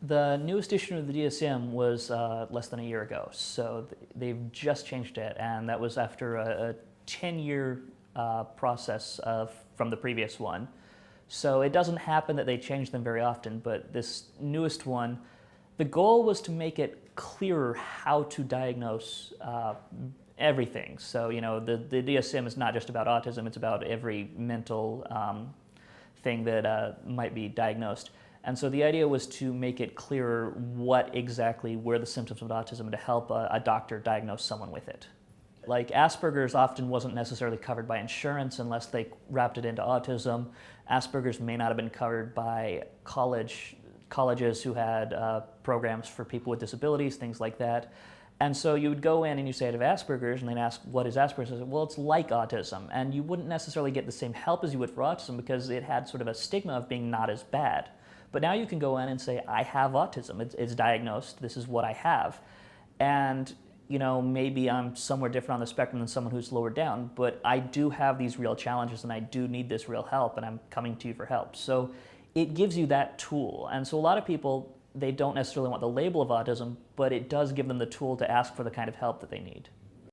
The newest issue of the DSM was less than a year ago, so they've just changed it, and that was after a 10-year process from the previous one. So it doesn't happen that they change them very often, but this newest one, the goal was to make it clearer how to diagnose everything. So, you know, the DSM is not just about autism, it's about every mental thing that might be diagnosed. And so the idea was to make it clearer what exactly were the symptoms of autism and to help a doctor diagnose someone with it. Like Asperger's often wasn't necessarily covered by insurance unless they wrapped it into autism. Asperger's may not have been covered by colleges who had programs for people with disabilities, things like that. And so you would go in and you say I have Asperger's, and they'd ask, what is Asperger's? I said, well, it's like autism. And you wouldn't necessarily get the same help as you would for autism because it had sort of a stigma of being not as bad. But now you can go in and say, I have autism. It's diagnosed. This is what I have. And you know, maybe I'm somewhere different on the spectrum than someone who's lower down, but I do have these real challenges and I do need this real help and I'm coming to you for help. So it gives you that tool. And so a lot of people, they don't necessarily want the label of autism, but it does give them the tool to ask for the kind of help that they need.